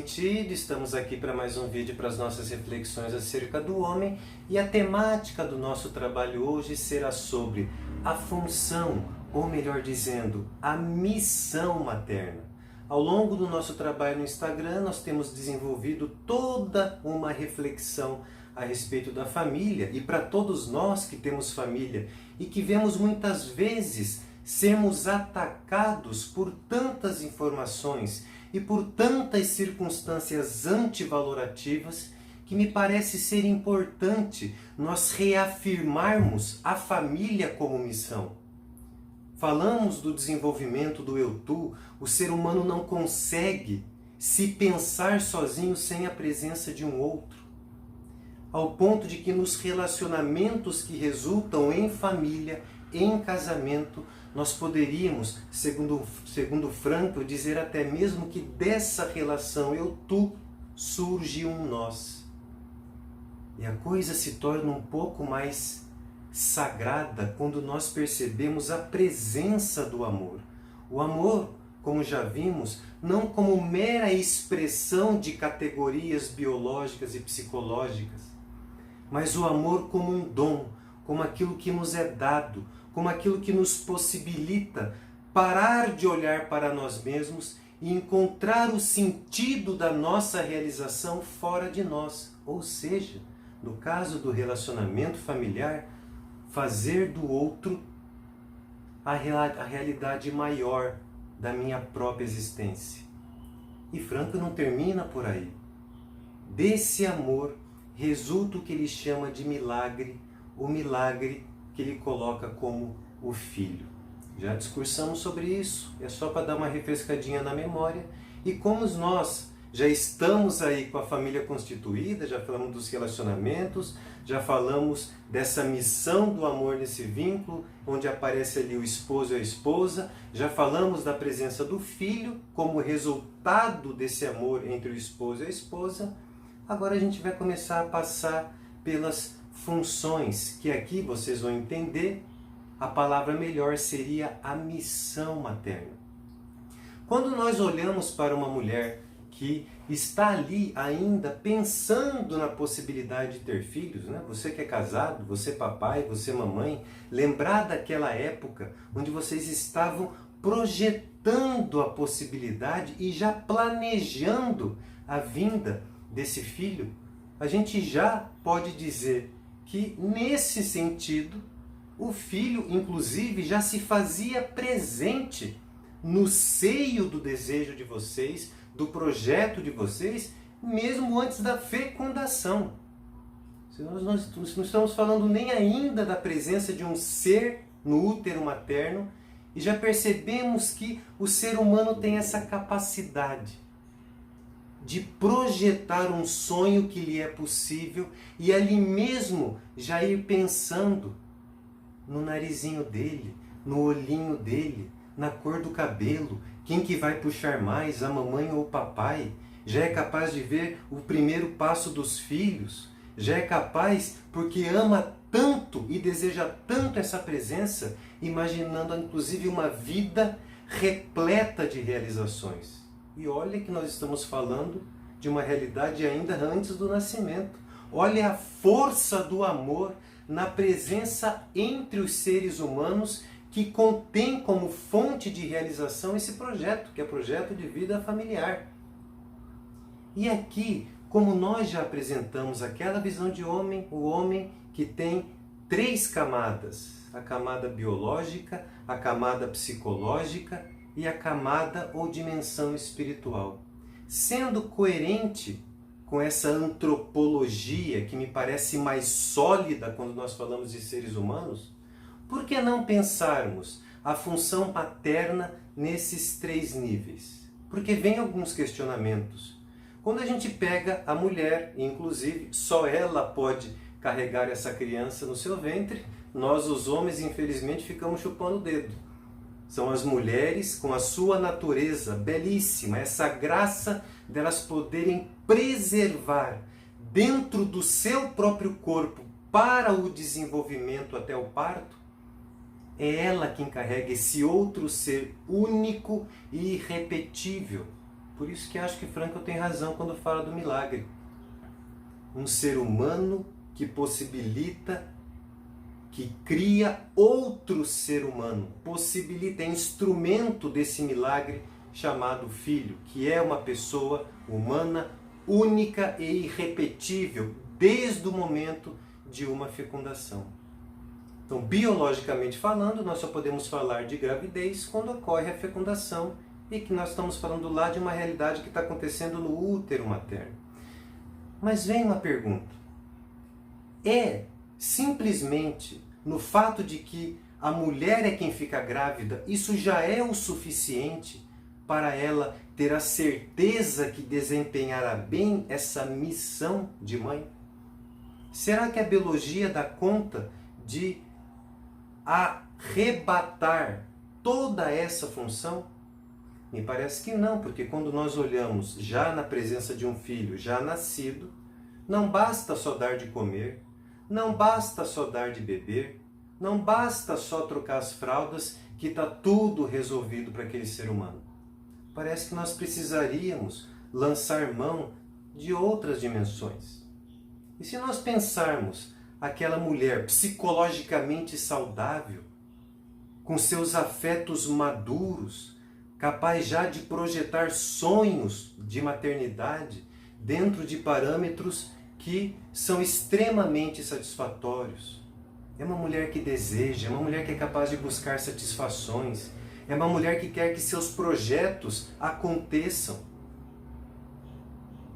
permitido, estamos aqui para mais um vídeo para as nossas reflexões acerca do homem, e a temática do nosso trabalho hoje será sobre a função, ou melhor dizendo, a missão materna. Ao longo do nosso trabalho no Instagram, nós temos desenvolvido toda uma reflexão a respeito da família, e para todos nós que temos família e que vemos muitas vezes sermos atacados por tantas informações e por tantas circunstâncias antivalorativas, que me parece ser importante nós reafirmarmos a família como missão. Falamos do desenvolvimento do eu-tu, o ser humano não consegue se pensar sozinho sem a presença de um outro. Ao ponto de que nos relacionamentos que resultam em família, em casamento, nós poderíamos, segundo Frankl, dizer até mesmo que dessa relação eu-tu surge um nós. E a coisa se torna um pouco mais sagrada quando nós percebemos a presença do amor. O amor, como já vimos, não como mera expressão de categorias biológicas e psicológicas, mas o amor como um dom, como aquilo que nos é dado, como aquilo que nos possibilita parar de olhar para nós mesmos e encontrar o sentido da nossa realização fora de nós. Ou seja, no caso do relacionamento familiar, fazer do outro a realidade maior da minha própria existência. E Frankl não termina por aí. Desse amor resulta o que ele chama de milagre, o milagre que ele coloca como o Filho. Já discursamos sobre isso, é só para dar uma refrescadinha na memória. E como nós já estamos aí com a família constituída, já falamos dos relacionamentos, já falamos dessa missão do amor nesse vínculo, onde aparece ali o esposo e a esposa, já falamos da presença do Filho como resultado desse amor entre o esposo e a esposa. Agora a gente vai começar a passar pelas funções, que aqui vocês vão entender, a palavra melhor seria a missão materna. Quando nós olhamos para uma mulher que está ali ainda pensando na possibilidade de ter filhos, né? Você que é casado, você papai, você mamãe, lembrar daquela época onde vocês estavam projetando a possibilidade e já planejando a vinda desse filho, a gente já pode dizer que nesse sentido o filho inclusive já se fazia presente no seio do desejo de vocês, do projeto de vocês, mesmo antes da fecundação. Nós não estamos falando nem ainda da presença de um ser no útero materno, e já percebemos que o ser humano tem essa capacidade de projetar um sonho que lhe é possível e ali mesmo já ir pensando no narizinho dele, no olhinho dele, na cor do cabelo, quem que vai puxar mais, a mamãe ou o papai. Já é capaz de ver o primeiro passo dos filhos, já é capaz, porque ama tanto e deseja tanto essa presença, imaginando inclusive uma vida repleta de realizações. E olha que nós estamos falando de uma realidade ainda antes do nascimento. Olha a força do amor na presença entre os seres humanos, que contém como fonte de realização esse projeto, que é o projeto de vida familiar. E aqui, como nós já apresentamos aquela visão de homem, o homem que tem 3 camadas: a camada biológica, a camada psicológica e a camada ou dimensão espiritual. Sendo coerente com essa antropologia que me parece mais sólida quando nós falamos de seres humanos, por que não pensarmos a função paterna nesses 3 níveis? Porque vem alguns questionamentos. Quando a gente pega a mulher, inclusive só ela pode carregar essa criança no seu ventre, nós os homens infelizmente ficamos chupando o dedo. São as mulheres com a sua natureza belíssima, essa graça delas poderem preservar dentro do seu próprio corpo para o desenvolvimento até o parto. É ela quem carrega esse outro ser único e irrepetível. Por isso que acho que Frankl tem razão quando fala do milagre. Um ser humano que possibilita, que cria outro ser humano, possibilita, é instrumento desse milagre chamado filho, que é uma pessoa humana única e irrepetível desde o momento de uma fecundação. Então, biologicamente falando, nós só podemos falar de gravidez quando ocorre a fecundação e que nós estamos falando lá de uma realidade que está acontecendo no útero materno. Mas vem uma pergunta. É simplesmente no fato de que a mulher é quem fica grávida, isso já é o suficiente para ela ter a certeza que desempenhará bem essa missão de mãe? Será que a biologia dá conta de arrebatar toda essa função? Me parece que não, porque quando nós olhamos já na presença de um filho já nascido, não basta só dar de comer, não basta só dar de beber, não basta só trocar as fraldas que está tudo resolvido para aquele ser humano. Parece que nós precisaríamos lançar mão de outras dimensões. E se nós pensarmos aquela mulher psicologicamente saudável, com seus afetos maduros, capaz já de projetar sonhos de maternidade dentro de parâmetros que são extremamente satisfatórios. É uma mulher que deseja, é uma mulher que é capaz de buscar satisfações, é uma mulher que quer que seus projetos aconteçam.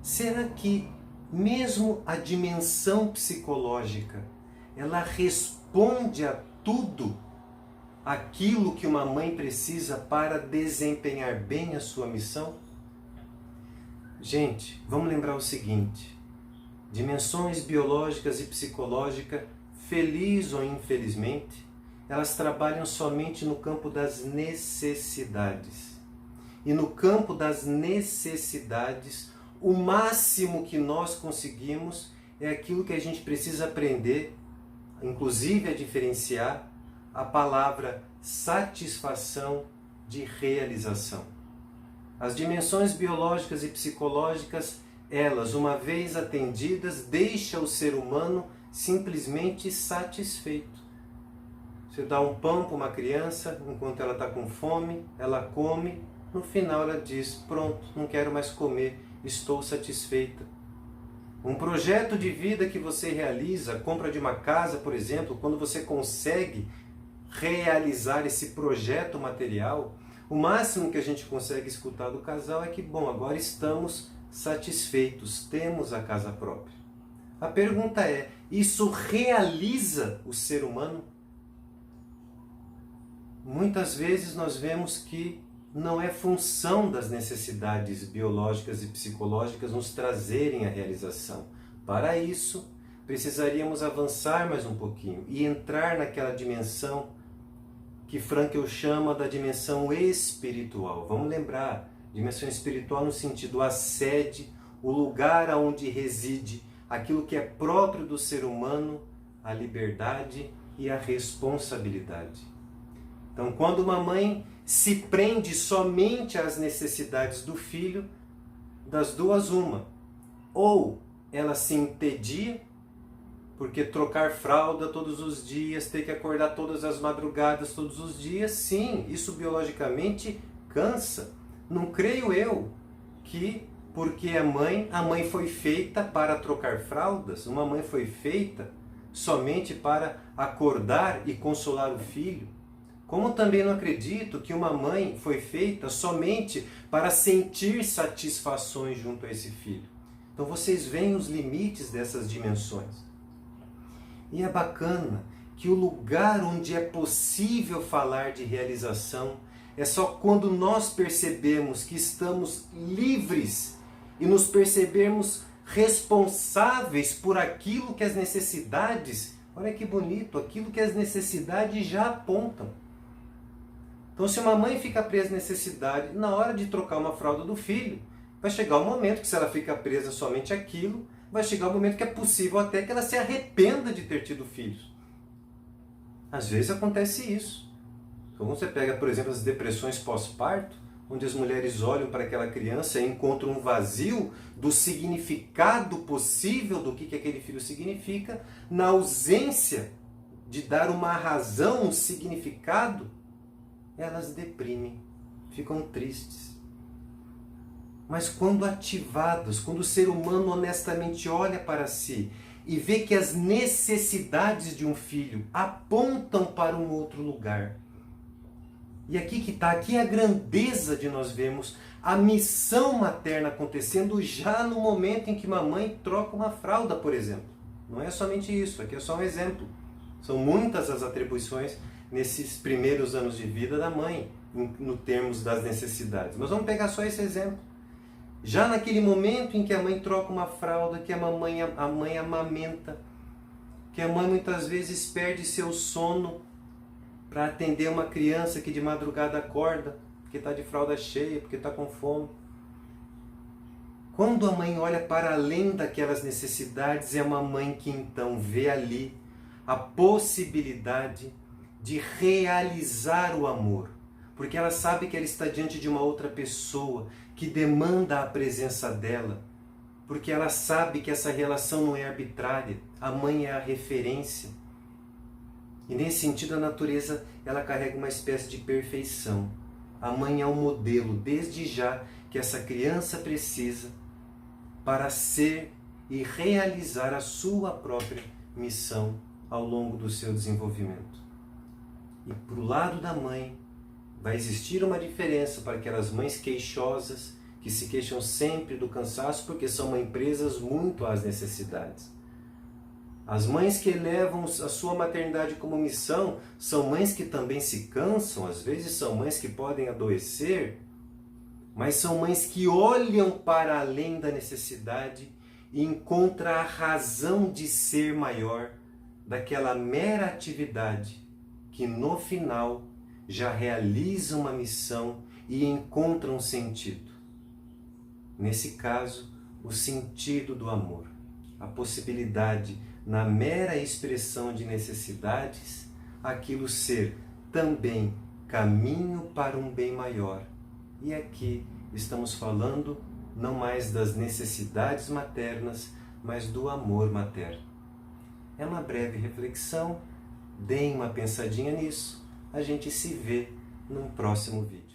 Será que mesmo a dimensão psicológica, ela responde a tudo aquilo que uma mãe precisa para desempenhar bem a sua missão? Gente, vamos lembrar o seguinte: dimensões biológicas e psicológicas, feliz ou infelizmente, elas trabalham somente no campo das necessidades. E no campo das necessidades, o máximo que nós conseguimos é aquilo que a gente precisa aprender, inclusive a diferenciar a palavra satisfação de realização. As dimensões biológicas e psicológicas, elas, uma vez atendidas, deixam o ser humano simplesmente satisfeito. Você dá um pão para uma criança, enquanto ela está com fome, ela come, no final ela diz, pronto, não quero mais comer, estou satisfeita. Um projeto de vida que você realiza, a compra de uma casa, por exemplo, quando você consegue realizar esse projeto material, o máximo que a gente consegue escutar do casal é que, bom, agora estamos satisfeitos, temos a casa própria. A pergunta é, isso realiza o ser humano? Muitas vezes nós vemos que não é função das necessidades biológicas e psicológicas nos trazerem a realização. Para isso, precisaríamos avançar mais um pouquinho e entrar naquela dimensão que Frankl chama da dimensão espiritual. Vamos lembrar, dimensão espiritual no sentido a sede, o lugar onde reside aquilo que é próprio do ser humano, a liberdade e a responsabilidade. Então, quando uma mãe se prende somente às necessidades do filho, das duas uma, ou ela se entedia, porque trocar fralda todos os dias, ter que acordar todas as madrugadas todos os dias, sim, isso biologicamente cansa. Não creio eu que porque a mãe foi feita para trocar fraldas, uma mãe foi feita somente para acordar e consolar o filho. Como também não acredito que uma mãe foi feita somente para sentir satisfações junto a esse filho. Então vocês veem os limites dessas dimensões. E é bacana que o lugar onde é possível falar de realização é só quando nós percebemos que estamos livres e nos percebemos responsáveis por aquilo que as necessidades, olha que bonito, aquilo que as necessidades já apontam. Então, se uma mãe fica presa à necessidade, na hora de trocar uma fralda do filho, vai chegar um momento que, se ela fica presa somente àquilo, vai chegar um momento que é possível até que ela se arrependa de ter tido filhos. Às vezes acontece isso. Então, você pega, por exemplo, as depressões pós-parto, onde as mulheres olham para aquela criança e encontram um vazio do significado possível do que aquele filho significa, na ausência de dar uma razão, um significado, elas deprimem, ficam tristes. Mas quando ativados, quando o ser humano honestamente olha para si e vê que as necessidades de um filho apontam para um outro lugar, e aqui que está, aqui é a grandeza de nós vermos a missão materna acontecendo já no momento em que mamãe troca uma fralda, por exemplo. Não é somente isso, aqui é só um exemplo. São muitas as atribuições nesses primeiros anos de vida da mãe, no termos das necessidades. Mas vamos pegar só esse exemplo. Já naquele momento em que a mãe troca uma fralda, que a mãe amamenta, que a mãe muitas vezes perde seu sono para atender uma criança que de madrugada acorda, porque está de fralda cheia, porque está com fome. Quando a mãe olha para além daquelas necessidades, é uma mãe que então vê ali a possibilidade de realizar o amor, porque ela sabe que ela está diante de uma outra pessoa que demanda a presença dela, porque ela sabe que essa relação não é arbitrária, a mãe é a referência. E nesse sentido a natureza ela carrega uma espécie de perfeição. A mãe é o modelo, desde já, que essa criança precisa para ser e realizar a sua própria missão ao longo do seu desenvolvimento. E para o lado da mãe vai existir uma diferença para aquelas mães queixosas que se queixam sempre do cansaço porque são mães presas muito às necessidades. As mães que elevam a sua maternidade como missão são mães que também se cansam, às vezes são mães que podem adoecer, mas são mães que olham para além da necessidade e encontram a razão de ser maior daquela mera atividade que no final já realiza uma missão e encontra um sentido. Nesse caso, o sentido do amor, a possibilidade na mera expressão de necessidades, aquilo ser também caminho para um bem maior. E aqui estamos falando não mais das necessidades maternas, mas do amor materno. É uma breve reflexão, deem uma pensadinha nisso, a gente se vê num próximo vídeo.